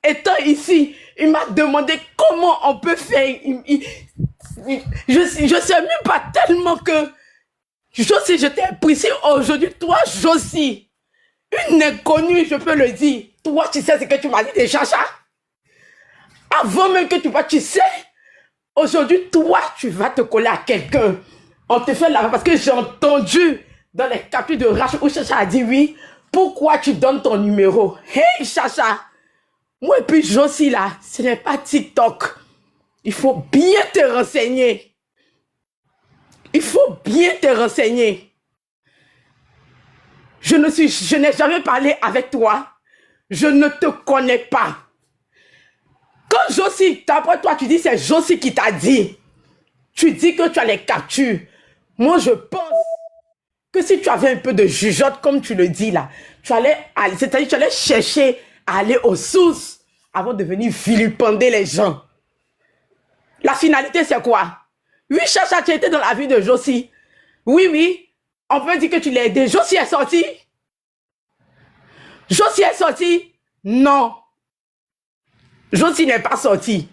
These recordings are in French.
étant ici, il m'a demandé comment on peut faire. Je sais même pas tellement que Josie, je t'ai apprécié aujourd'hui. Toi, Josie, une inconnue, je peux le dire. Toi, tu sais ce que tu m'as dit de Chacha. Avant même que tu vas, tu sais. Aujourd'hui, toi, tu vas te coller à quelqu'un. On te fait là parce que j'ai entendu dans les captures de Rach où Chacha a dit oui. Pourquoi tu donnes ton numéro? Hey, Chacha. Moi et puis Josie là, ce n'est pas TikTok. Il faut bien te renseigner. Il faut bien te renseigner. Je n'ai jamais parlé avec toi. Je ne te connais pas. Quand Josie, d'après toi, tu dis c'est Josie qui t'a dit. Tu dis que tu as les captures. Moi, je pense que si tu avais un peu de jugeote, comme tu le dis là, c'est-à-dire tu allais chercher à aller aux sources avant de venir vilipender les gens. La finalité, c'est quoi? Oui, Chacha, tu étais dans la vie de Josie. Oui, oui. On peut dire que tu l'as aidé. Josie est sortie? Josie est sortie? Non. Josie n'est pas sortie.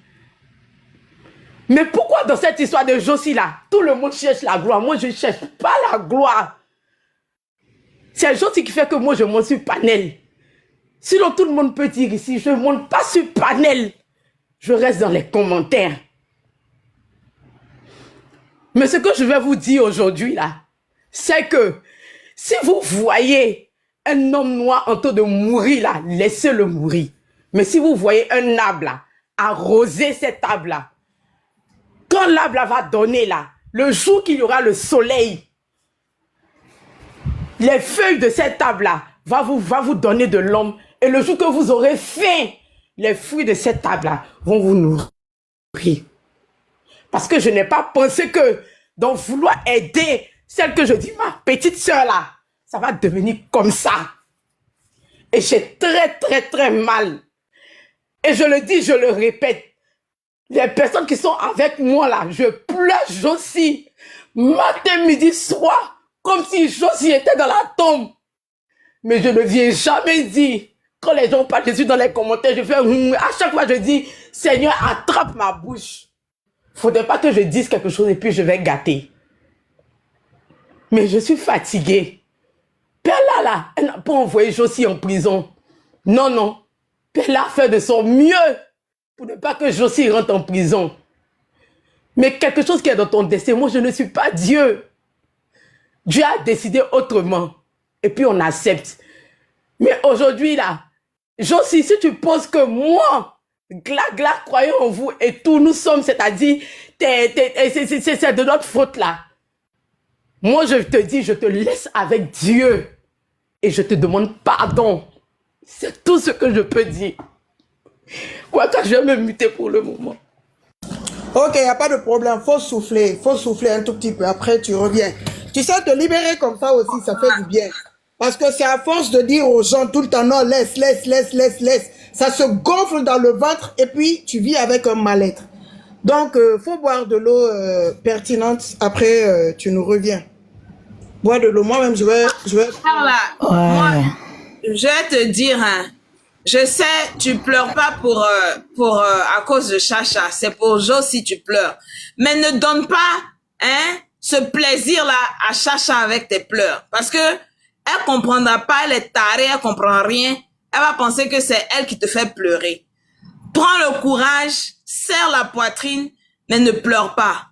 Mais pourquoi dans cette histoire de Josie là, tout le monde cherche la gloire? Moi, je ne cherche pas la gloire. C'est Josie qui fait que moi, je monte sur panel. Sinon, tout le monde peut dire ici, je ne monte pas sur panel. Je reste dans les commentaires. Mais ce que je vais vous dire aujourd'hui là, c'est que si vous voyez un homme noir en train de mourir là, laissez-le mourir. Mais si vous voyez un arbre là, arrosez cet arbre là. Quand l'arbre là va donner là, le jour qu'il y aura le soleil, les feuilles de cet arbre là va vous donner de l'ombre. Et le jour que vous aurez faim, les fruits de cet arbre là vont vous nourrir. Parce que je n'ai pas pensé que dans vouloir aider celle que je dis, ma petite soeur là, ça va devenir comme ça. Et j'ai très mal. Et je le dis, je le répète. Les personnes qui sont avec moi là, je pleure Josie. Matin, midi, soir, comme si Josie était dans la tombe. Mais je ne viens jamais dire. Quand les gens parlent de Jésus dans les commentaires, je fais à chaque fois je dis, Seigneur, attrape ma bouche. Faudrait pas que je dise quelque chose et puis je vais gâter. Mais je suis fatiguée. Père là, elle n'a pas envoyé Josie en prison. Non. Elle a fait de son mieux pour ne pas que Josie rentre en prison. Mais quelque chose qui est dans ton destin, moi je ne suis pas Dieu. Dieu a décidé autrement. Et puis on accepte. Mais aujourd'hui là, Josie, si tu penses que moi, Gla, croyons en vous et tout, nous sommes, c'est-à-dire, c'est de notre faute là. Moi, je te dis, je te laisse avec Dieu et je te demande pardon. C'est tout ce que je peux dire. Quoi que je vais me muter pour le moment. Ok, il n'y a pas de problème. Faut souffler un tout petit peu. Après, tu reviens. Tu sais, te libérer comme ça aussi, ça fait du bien. Parce que c'est à force de dire aux gens tout le temps, non, laisse. Ça se gonfle dans le ventre et puis tu vis avec un mal-être. Donc, faut boire de l'eau pertinente. Après, tu nous reviens. Bois de l'eau. Moi-même, je vais... Voilà. Moi, je vais te dire, hein, je sais, tu pleures pas à cause de Chacha. C'est pour Josie si tu pleures. Mais ne donne pas, ce plaisir-là à Chacha avec tes pleurs. Parce que elle comprendra pas, elle est tarée, elle comprend rien. Elle va penser que c'est elle qui te fait pleurer. Prends le courage, serre la poitrine, mais ne pleure pas.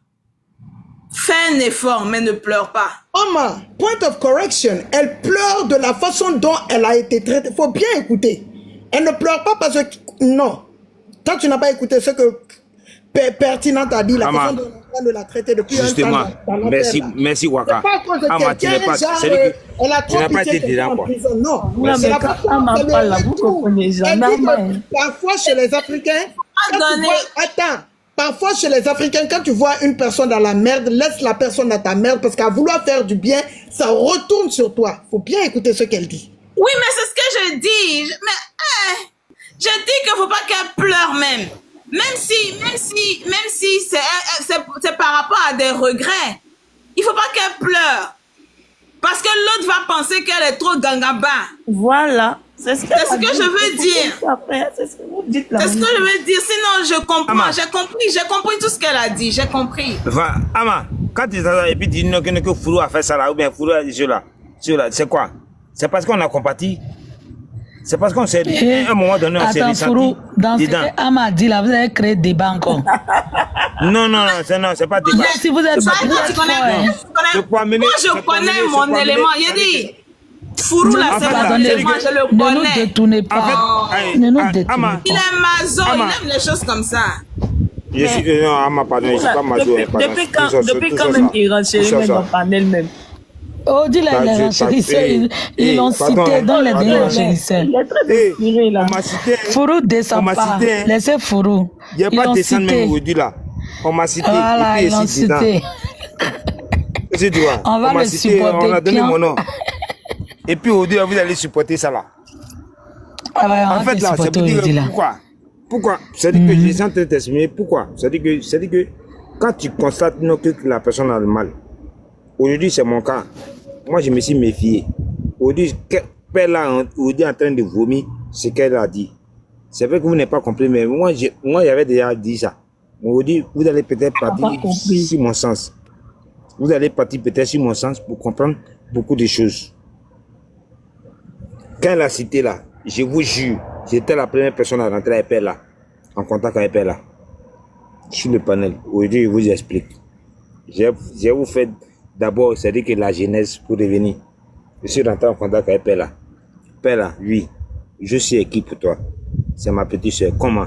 Fais un effort, mais ne pleure pas. Oma, point of correction, elle pleure de la façon dont elle a été traitée. Faut bien écouter. Elle ne pleure pas parce que... Non. Toi, tu n'as pas écouté ce que Pertinente a dit, la façon dont on est en train de la traiter depuis justement, un temps. merci Waka. C'est pas à cause de quelqu'un, genre, elle a trop pitié qu'elle en prison. Non. C'est la façon dont elle est tout. Elle dit que parfois chez les Africains, parfois chez les Africains, quand tu vois une personne dans la merde, laisse la personne dans ta merde parce qu'à vouloir faire du bien, ça retourne sur toi. Faut bien écouter ce qu'elle dit. Oui, mais c'est ce que je dis. Mais je dis qu'il faut pas qu'elle pleure même. Même si c'est par rapport à des regrets. Il faut pas qu'elle pleure. Parce que l'autre va penser qu'elle est trop gangaba. Voilà. C'est ce C'est ce que je veux dire. C'est ce que vous dites là. C'est ce que je veux dire. Sinon, je comprends. Ama. J'ai compris tout ce qu'elle a dit. J'ai compris. Enfin, Ama, quand tu t'as et puis tu dis non, que Fourou a fait ça là, ou bien Fourou a dit cela, c'est quoi? C'est parce qu'on a compati. C'est parce qu'on s'est dit, à un moment donné, on s'est Attends, ressenti Fourou, dans ce dedans. que Ama dit là, vous avez créé des bancs encore. Non, c'est pas débat. Si vous êtes Ça, vous toi, êtes tu connais. fort, hein. Je crois mener- Moi, je je crois connais mener- mon je crois élément. mener- Il dit, Fourou, là, En c'est fait, mon là, élément. Je le Ne nous connais. détournez pas. En fait, Ne nous Ama, détournez Il pas. est mazo. Ama. Il aime les choses comme ça. je suis, non, Ama, pardon, je suis pas maso. Depuis quand même il renchérit même dans panel même. Oh, dis-le, les renchérisseurs, ils l'ont cité dans les derniers renchérisseurs. Il est très inspiré là. On m'a cité. Fourou descend On m'a pas. cité, hein. Laissez Fourou. Il n'y a Ils pas l'ont de descendre même cité. aujourd'hui là. On m'a cité. Voilà, et ils l'ont puis ici, dedans. cité. Qu'est-ce que tu vois? On va m'a le cité, supporter, on a donné Kian. mon nom. Et puis aujourd'hui, vous allez supporter ça là. Ah ouais, on En va fait te là, c'est supporter pour dire aujourd'hui là. pourquoi? C'est-à-dire que je suis en train de t'exprimer pourquoi. C'est-à-dire que quand tu constates non, que la personne a le mal, aujourd'hui c'est mon cas. Moi je me suis méfié. Aujourd'hui, Père là, aujourd'hui en train de vomir ce qu'elle a dit. C'est vrai que vous n'avez pas compris, mais moi j'avais déjà dit ça. Aujourd'hui, vous allez peut-être partir sur mon sens. Vous allez partir peut-être sur mon sens pour comprendre beaucoup de choses. Quand elle a cité là, je vous jure, j'étais la première personne à rentrer avec elle là, en contact avec elle là, sur le panel. Aujourd'hui, je vous explique. Je vais vous faire d'abord, c'est-à-dire que la genèse pour revenir. Je suis rentré en contact avec elle là. Père là, oui, je suis équipe pour toi. C'est ma petite soeur. Comment?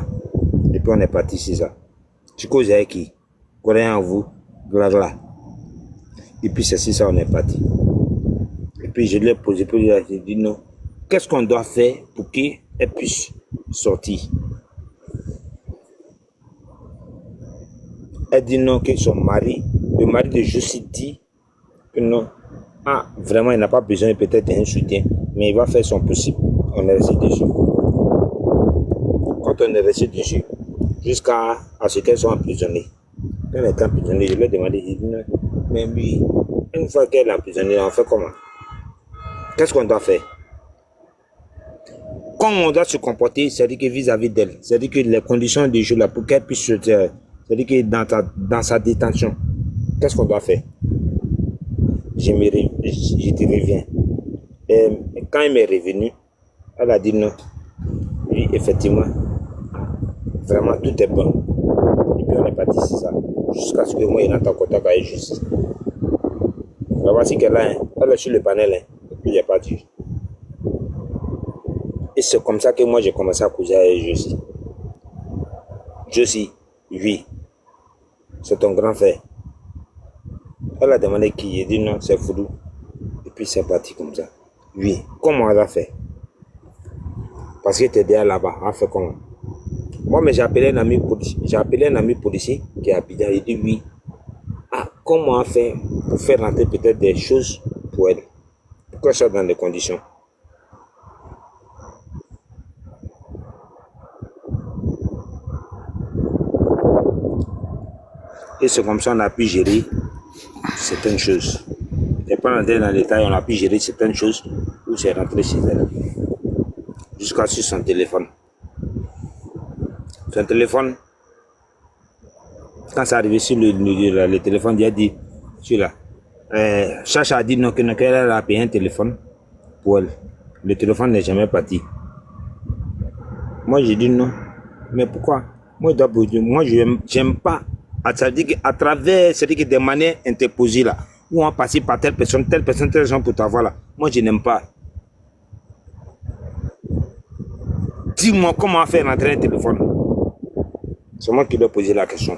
Et puis on est parti sur ça. Tu causes avec qui? Coréen en vous, blabla. Et puis c'est ça, on est parti. Et puis je lui ai posé, j'ai dit non. Qu'est-ce qu'on doit faire pour qu'elle puisse sortir? Elle dit non, que son mari, le mari de Josie dit que non. Ah, vraiment, il n'a pas besoin peut-être d'un soutien, mais il va faire son possible. On est resté dessus. Quand on est resté dessus, jusqu'à ce qu'elles soient emprisonnées. Quand elle est emprisonnée, je lui ai demandé, j'ai dit non, mais lui, une fois qu'elle est emprisonnée, on fait comment? Qu'est-ce qu'on doit faire? Comment on doit se comporter, c'est-à-dire que vis-à-vis d'elle, c'est-à-dire que les conditions du jeu là, pour qu'elle puisse se dire, c'est-à-dire que dans sa détention, qu'est-ce qu'on doit faire? Je te reviens. Et quand elle m'est revenue, elle a dit non. Oui, effectivement, vraiment tout est bon. Et puis on est parti sur ça, jusqu'à ce que moi il entre en contact avec justice. La voici qu'elle a, elle est sur le panel, et puis il n'y a pas dit. Et c'est comme ça que moi j'ai commencé à causer avec Josie. Josie, oui, c'est ton grand frère. Elle a demandé qui, j'ai dit non, c'est Fourou. Et puis c'est parti comme ça. Oui, comment elle a fait? Parce que tu es derrière là-bas, elle a fait comment? Moi, mais j'ai appelé un ami policier qui est à Abidjan, il dit oui. Ah, comment elle a fait pour faire rentrer peut-être des choses pour elle? Pourquoi ça dans les conditions? Et c'est comme ça qu'on a pu gérer certaines choses. Je ne vais pas rentrer dans les détails, on a pu gérer certaines choses où c'est rentré chez elle. Jusqu'à sur son téléphone. Son téléphone, quand c'est arrivé sur le téléphone, il a dit, celui-là, Chacha a dit non, qu'elle a payé un téléphone pour elle. Le téléphone n'est jamais parti. Moi, j'ai dit non. Mais pourquoi? Moi, je n'aime pas. C'est-à-dire qu'à travers des manières interposées là, où on passe par telle personne, tel gens pour t'avoir là. Moi, je n'aime pas. Dis-moi comment faire rentrer un téléphone. C'est moi qui dois poser la question.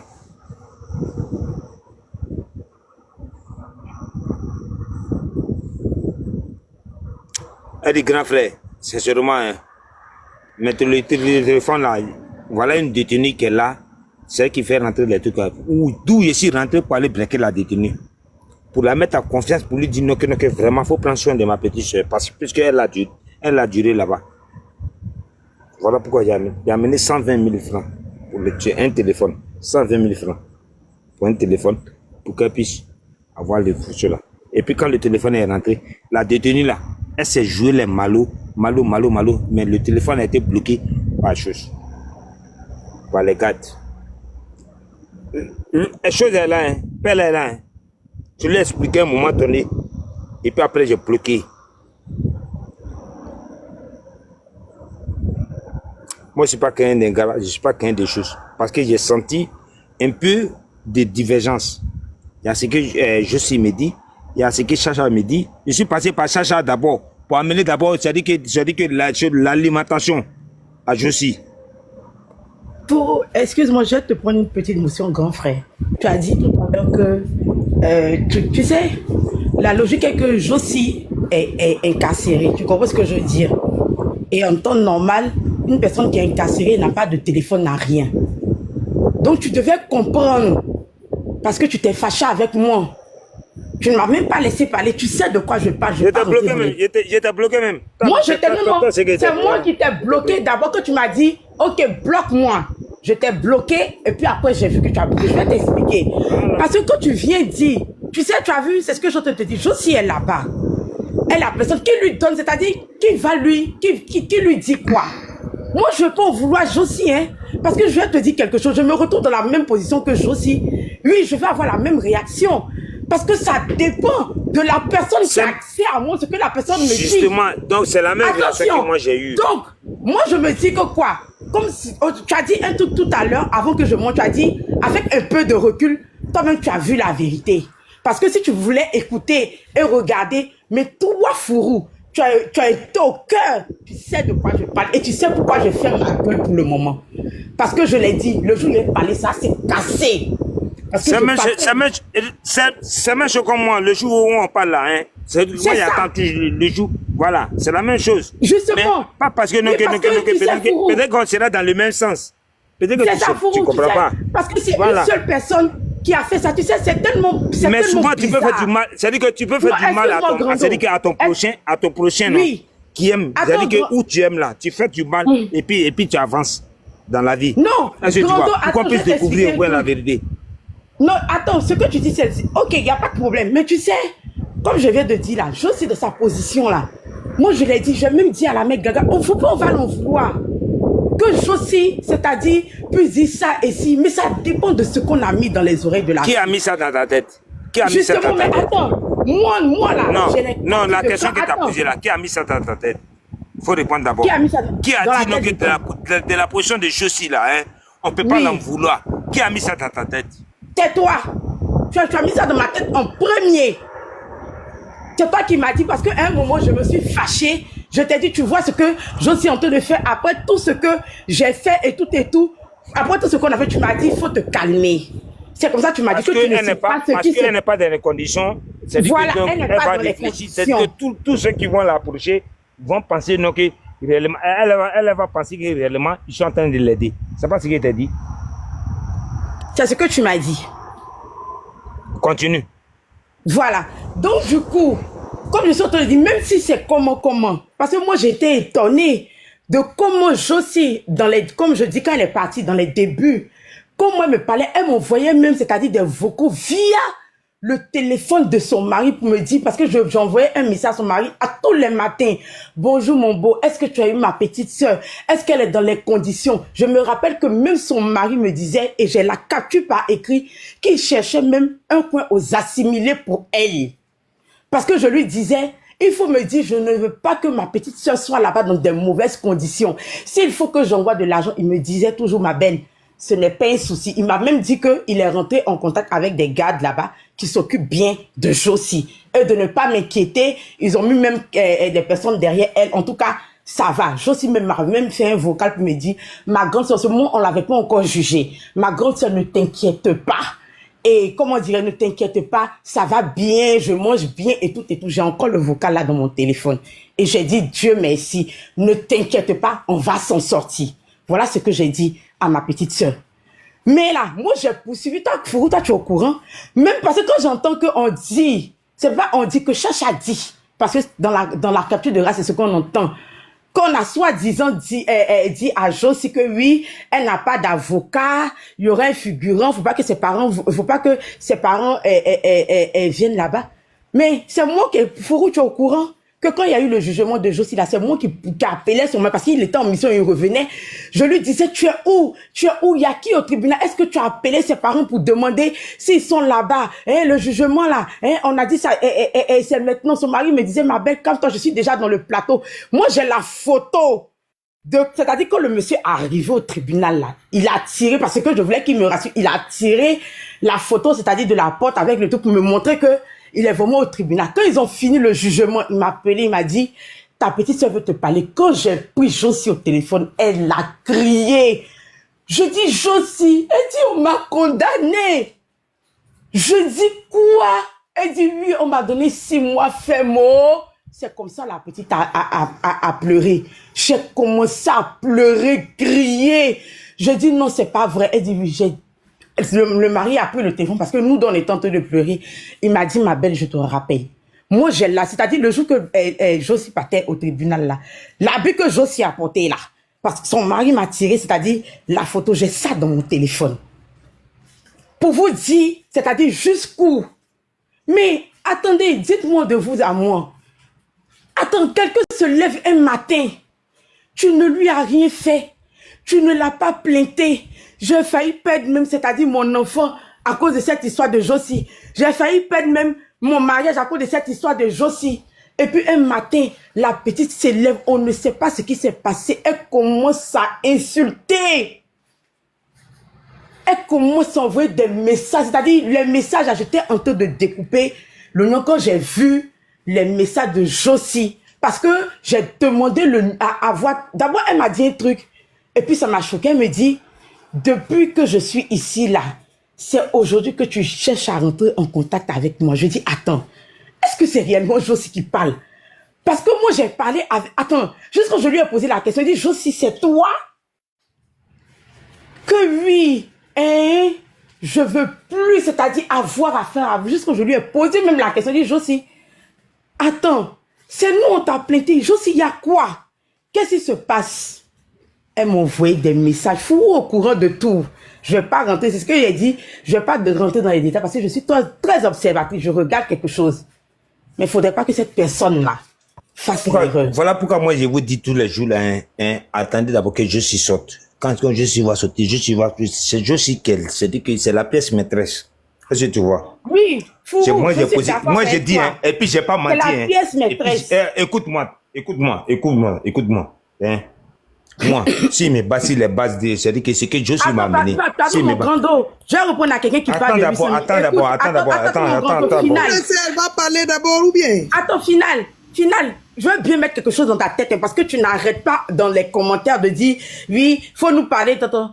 Elle dit, grand frère, sincèrement, hein, mais le téléphone là, voilà une détenue qui est là, c'est elle qui fait rentrer les trucs. D'où je suis rentré pour aller braquer la détenue. Pour la mettre en confiance, pour lui dire non, que vraiment, il faut prendre soin de ma petite soeur, parce que puisqu'elle a duré là-bas. Voilà pourquoi j'ai amené 120 000 francs pour le tuer, un téléphone. 120 000 francs pour un téléphone, pour qu'elle puisse avoir le foutu là. Et puis quand le téléphone est rentré, la détenue là, elle s'est joué les malots Malo. Mais le téléphone a été bloqué par chose. Par les gars. La chose est là, hein. Pelle est là. Hein. Je lui ai expliqué à un moment donné. Et puis après, j'ai bloqué. Moi, je ne suis pas qu'un des gars, je ne suis pas qu'un des choses. Parce que j'ai senti un peu de divergence. Il y a ce que Josie me dit, il y a ce que Chacha me dit. Je suis passé par Chacha d'abord, pour amener d'abord, c'est-à-dire que l'alimentation à Josie. Excuse-moi, je vais te prendre une petite motion, grand frère. Tu as dit tout à l'heure que, tu sais, la logique est que Josie est incarcérée. Tu comprends ce que je veux dire? Et en temps normal, une personne qui est incarcérée n'a pas de téléphone, n'a rien. Donc tu devais comprendre, parce que tu t'es fâché avec moi. Tu ne m'as même pas laissé parler. Tu sais de quoi je parle. Je t'ai bloqué même. Je t'ai bloqué même. Moi, je t'ai même. C'est moi qui t'ai bloqué. D'abord que tu m'as dit, ok, bloque-moi. Je t'ai bloqué et puis après j'ai vu que tu as bloqué. Je vais t'expliquer. Parce que quand tu viens dire, tu sais, tu as vu, c'est ce que je te dis. Josie est là-bas. Elle est la personne qui lui donne, c'est-à-dire qui va lui, qui lui dit quoi. Moi, je ne veux pas en vouloir Josie, hein. Parce que je vais te dire quelque chose. Je me retrouve dans la même position que Josie. Oui, je vais avoir la même réaction. Parce que ça dépend de la personne qui a accès à moi, ce que la personne me dit. Justement, donc c'est la même réaction que moi j'ai eue. Donc, moi je me dis que quoi? Comme si, tu as dit un truc tout à l'heure, avant que je monte, tu as dit, avec un peu de recul, toi-même tu as vu la vérité. Parce que si tu voulais écouter et regarder, mais toi, Fourou, tu as été au cœur, tu sais de quoi je parle et tu sais pourquoi je ferme ma gueule pour le moment. Parce que je l'ai dit, le jour où j'ai parlé, ça s'est cassé. C'est même chose comme moi, le jour où on parle là, hein. Moi, le jour, voilà, c'est la même chose. Justement. Mais pas parce que, peut-être qu'on sera dans le même sens. Peut-être que tu comprends pas. Parce que c'est une seule personne qui a fait ça, tu sais, c'est tellement mais souvent, tu peux faire du mal, c'est-à-dire que tu peux faire du mal à ton prochain, non, qui aime, c'est-à-dire que où tu aimes là, tu fais du mal et puis tu avances dans la vie. Non, pour qu'on puisse découvrir où est la vérité. Non, attends, ce que tu dis, c'est... Ok, il n'y a pas de problème. Mais tu sais, comme je viens de dire là, Josie de sa position là. Moi, je l'ai dit, je vais même dire à la mec Gaga, on va l'en vouloir. Que Josie, c'est-à-dire, puisse dire ça et si. Mais ça dépend de ce qu'on a mis dans les oreilles de la Qui a mis ça dans ta tête? Qui a mis justement, ça dans ta tête? Mais attends, moi là... Non, la question que tu as posée là, qui a mis ça dans ta tête? Il faut répondre d'abord. Qui a mis ça qui a dit que de la position de Josie là, hein, on ne peut pas l'en vouloir. Qui a mis ça dans ta tête? Tais-toi. Tu as mis ça dans ma tête en premier. C'est toi qui m'as dit, parce qu'à un moment, je me suis fâchée. Je t'ai dit, tu vois ce que je suis en train de faire. Après tout ce que j'ai fait et tout. Après tout ce qu'on a fait, tu m'as dit, il faut te calmer. C'est comme ça que tu m'as dit que tu ne sais pas ce qui se... Parce qu'elle n'est pas dans les conditions. Voilà, elle n'est pas dans les conditions. C'est-à-dire que tous ceux qui vont l'approcher vont penser non, que réellement, elle va penser que réellement, ils sont en train de l'aider. C'est pas ce qu'elle t'a dit. C'est ce que tu m'as dit. Continue. Voilà. Donc, du coup, comme je suis en train de dire, même si c'est comment, parce que moi, j'étais étonnée de comment Josie, comme je dis, quand elle est partie dans les débuts, comment elle me parlait, elle m'envoyait même, c'est-à-dire des vocaux via le téléphone de son mari pour me dire, parce que j'envoyais un message à son mari à tous les matins. Bonjour mon beau, est-ce que tu as eu ma petite soeur? Est-ce qu'elle est dans les conditions? Je me rappelle que même son mari me disait, et j'ai la capture par écrit, qu'il cherchait même un coin aux assimilés pour elle. Parce que je lui disais, il faut me dire, je ne veux pas que ma petite soeur soit là-bas dans de mauvaises conditions. S'il faut que j'envoie de l'argent, il me disait toujours, ma belle, ce n'est pas un souci. Il m'a même dit qu'il est rentré en contact avec des gardes là-bas qui s'occupent bien de Josie. Et de ne pas m'inquiéter, ils ont mis même des personnes derrière elle. En tout cas, ça va. Josie m'a même fait un vocal pour me dire, ma grande soeur, ce moment, on ne l'avait pas encore jugée. Ma grande soeur, ne t'inquiète pas. Et comment dire, ne t'inquiète pas, ça va bien, je mange bien et tout. J'ai encore le vocal là dans mon téléphone. Et j'ai dit, Dieu merci, ne t'inquiète pas, on va s'en sortir. Voilà ce que j'ai dit à ma petite sœur. Mais là, moi, j'ai poursuivi. Toi, Fourou, toi, tu es au courant. Même parce que quand j'entends qu'on dit, c'est pas on dit que Chacha dit. Parce que dans la capture de race, c'est ce qu'on entend. Qu'on a soi-disant dit à Josie que oui, elle n'a pas d'avocat, il y aurait un figurant, faut pas que ses parents viennent là-bas. Mais c'est moi qui, Fourou, tu es au courant que quand il y a eu le jugement de Josie, là, c'est moi qui appelais son mari parce qu'il était en mission et il revenait. Je lui disais, tu es où? Tu es où? Il y a qui au tribunal? Est-ce que tu as appelé ses parents pour demander s'ils sont là-bas? Hein, le jugement là, hein, on a dit ça. Et c'est maintenant, son mari me disait, ma belle, quand je suis déjà dans le plateau, moi j'ai la photo. C'est-à-dire quand le monsieur est arrivé au tribunal là, il a tiré, parce que je voulais qu'il me rassure, il a tiré la photo, c'est-à-dire de la porte avec le tout pour me montrer que il est vraiment au tribunal. Quand ils ont fini le jugement, il m'a appelé, il m'a dit, ta petite soeur veut te parler. Quand j'ai pris Josie au téléphone, elle a crié. Je dis, Josie, elle dit, on m'a condamné. Je dis, quoi? Elle dit, oui, on m'a donné 6 mois ferme. C'est comme ça, la petite a pleuré. J'ai commencé à pleurer, crier. Je dis, non, c'est pas vrai. Elle dit, oui, le mari a pris le téléphone parce que nous, on était en train de pleurer. Il m'a dit, ma belle, je te rappelle. Moi, j'ai là, c'est-à-dire le jour que Josie partait au tribunal, là, l'habit que Josie a porté là, parce que son mari m'a tiré, c'est-à-dire la photo, j'ai ça dans mon téléphone. Pour vous dire, c'est-à-dire jusqu'où. Mais attendez, dites-moi de vous à moi. Attends, quelqu'un se lève un matin, tu ne lui as rien fait, tu ne l'as pas plainté. J'ai failli perdre même, c'est-à-dire mon enfant, à cause de cette histoire de Josie. J'ai failli perdre même mon mariage à cause de cette histoire de Josie. Et puis un matin, la petite se lève, on ne sait pas ce qui s'est passé. Elle commence à insulter. Elle commence à envoyer des messages, c'est-à-dire les messages, j'étais en train de découper l'oignon quand j'ai vu les messages de Josie. Parce que j'ai demandé à avoir... D'abord, elle m'a dit un truc. Et puis, ça m'a choqué. Elle me dit, depuis que je suis ici, là, c'est aujourd'hui que tu cherches à rentrer en contact avec moi. Je dis, attends, est-ce que c'est réellement Josie qui parle? Parce que moi, j'ai parlé avec... Attends, juste quand je lui ai posé la question, il dit, Josie, c'est toi? Que oui, hein, je veux plus, c'est-à-dire avoir affaire à... Juste quand je lui ai posé même la question, il dit, Josie, attends, c'est nous, on t'a plainté. Josie, il y a quoi? Qu'est-ce qui se passe? Elle m'a envoyé des messages fous au courant de tout. Je ne vais pas rentrer, c'est ce que j'ai dit. Je ne vais pas rentrer dans les détails parce que je suis très observatrice. Je regarde quelque chose. Mais il ne faudrait pas que cette personne-là fasse l'erreur. Voilà pourquoi moi je vous dis tous les jours, là, attendez d'abord que Josie sorte. Quand Josie va sortir, c'est Josie qu'elle. C'est-à-dire que c'est la pièce maîtresse. Est-ce que tu vois? Oui, fou. Moi, j'ai dit, hein, et puis j'ai pas menti. C'est la pièce maîtresse. Écoute-moi. Hein. Moi, si mes bases, les bases, c'est-à-dire que c'est que Josie m'a amené. Attends, mon grand dos. Je vais répondre à quelqu'un qui parle de 800 000. Attends d'abord. Elle va parler d'abord ou bien? Attends, final. Je veux bien mettre quelque chose dans ta tête hein, parce que tu n'arrêtes pas dans les commentaires de dire, oui, faut nous parler, tonton.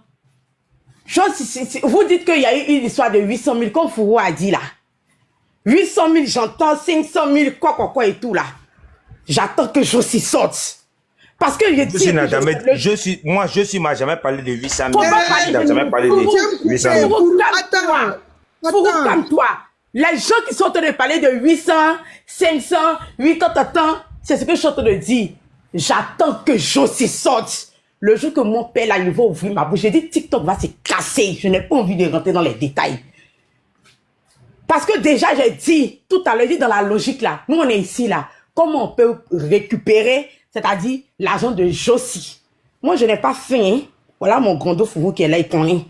Vous dites qu'il y a eu une histoire de 800 000, comme Fourou a dit là. 800 000, j'entends 500 000, quoi et tout là. J'attends que Josie sorte. Parce que je dis... Josie m'a jamais parlé de 800 000. Josie n'a jamais parlé de 800 000. Fourou, calme-toi. Les gens qui sont en train de parler de 800, 500, 800, c'est ce que je suis en train de dire. J'attends que Josie sorte. Le jour que mon père là, il va ouvrir ma bouche, j'ai dit TikTok va se casser. Je n'ai pas envie de rentrer dans les détails. Parce que déjà, j'ai dit, tout à l'heure, dit dans la logique là, nous on est ici là, comment on peut récupérer, c'est-à-dire l'argent de Josie. Moi, je n'ai pas faim. Hein? Voilà mon grand dos Fourou qui est là, il connaît.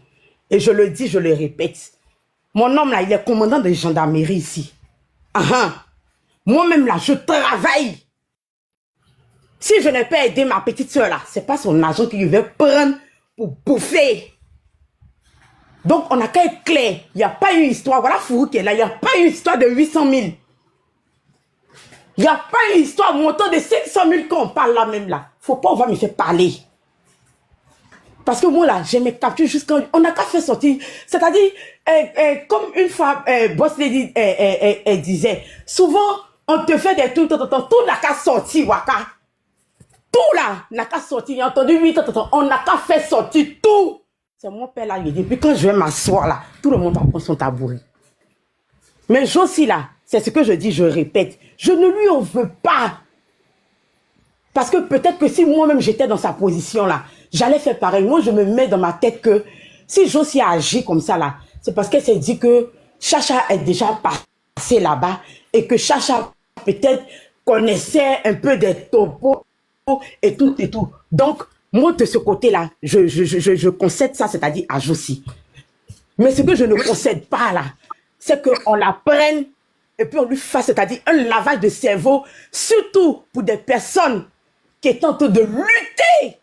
Et je le dis, je le répète. Mon homme là, il est commandant de gendarmerie ici. Moi-même là, je travaille. Si je n'ai pas aidé ma petite soeur là, c'est pas son argent qu'il veut prendre pour bouffer. Donc on n'a qu'à être clair. Il n'y a pas eu histoire. Voilà Fourou qui est là. Il n'y a pas eu histoire de 800 000. Il n'y a pas eu histoire montant de 500 000 quand on parle là même là. Faut pas, on va me faire parler. Parce que moi là, j'ai mes captures jusqu'à... On n'a qu'à faire sortir. C'est-à-dire, comme une fois, Boss Lady elle disait, souvent, on te fait des trucs, tout n'a qu'à sortir, Waka. Tout là, n'a qu'à sortir. J'ai entendu, oui, on n'a qu'à faire sortir tout. C'est mon père là, il dit, puis quand je vais m'asseoir là, tout le monde va prendre son tabouret. Mais Josie là, c'est ce que je dis, je répète, je ne lui en veux pas. Parce que peut-être que si moi-même j'étais dans sa position là, j'allais faire pareil. Moi, je me mets dans ma tête que si Josie a agi comme ça là, c'est parce qu'elle s'est dit que Chacha est déjà passé là-bas et que Chacha peut-être connaissait un peu des topos et tout et tout. Donc, moi, de ce côté-là, je concède ça, c'est-à-dire à Josie. Mais ce que je ne concède pas là, c'est qu'on la prenne et puis on lui fasse, c'est-à-dire un lavage de cerveau, surtout pour des personnes qui tentent de lutter,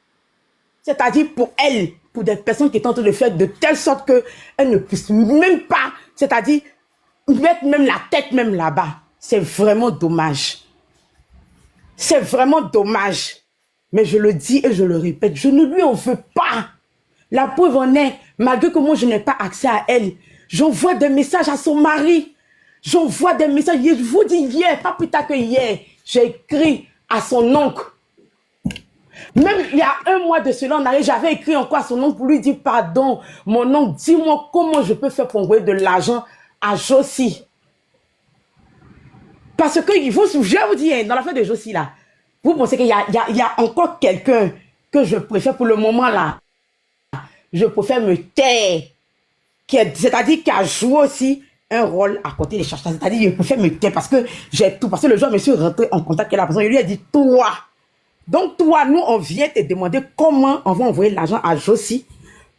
c'est-à-dire pour elles, pour des personnes qui tentent de faire de telle sorte qu'elles ne puissent même pas, c'est-à-dire mettre même la tête même là-bas. C'est vraiment dommage. C'est vraiment dommage. Mais je le dis et je le répète, je ne lui en veux pas. La preuve en est, malgré que moi je n'ai pas accès à elle, j'envoie des messages à son mari. J'envoie des messages. Je vous dis hier, pas plus tard que hier, j'ai écrit à son oncle. Même il y a un mois de cela, j'avais écrit encore à son oncle pour lui dire pardon. Mon oncle, dis-moi comment je peux faire pour envoyer de l'argent à Josie. Parce que je vais vous dire, dans l'affaire de Josie là, vous pensez qu'il y a encore quelqu'un que je préfère pour le moment là. Je préfère me taire. C'est-à-dire qui a joué aussi un rôle à côté des chercheurs. C'est-à-dire je préfère me taire parce que j'ai tout. Parce que le jour, je me suis rentré en contact avec la personne. Il lui a dit, toi. Donc toi, nous, on vient te demander comment on va envoyer l'argent à Josie.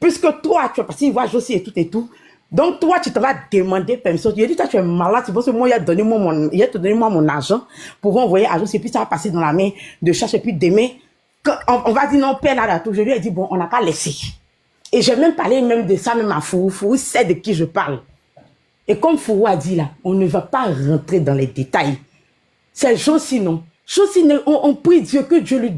Puisque toi, tu es parti voir Josie et tout et tout. Donc toi, tu te vas demander permission. Il a dit, toi, tu es malade. Tu penses que moi, il a donné moi mon argent pour envoyer à Josie. Et puis ça va passer dans la main de cherche. Et puis demain, on va dire non, père là, tout. Je lui ai dit, bon, on n'a pas laissé. Et j'ai même parlé même de ça, même à Fourou. Fourou sait de qui je parle. Et comme Fourou a dit là, on ne va pas rentrer dans les détails. C'est Josie, non. Josie, on prie Dieu que Dieu lui donne.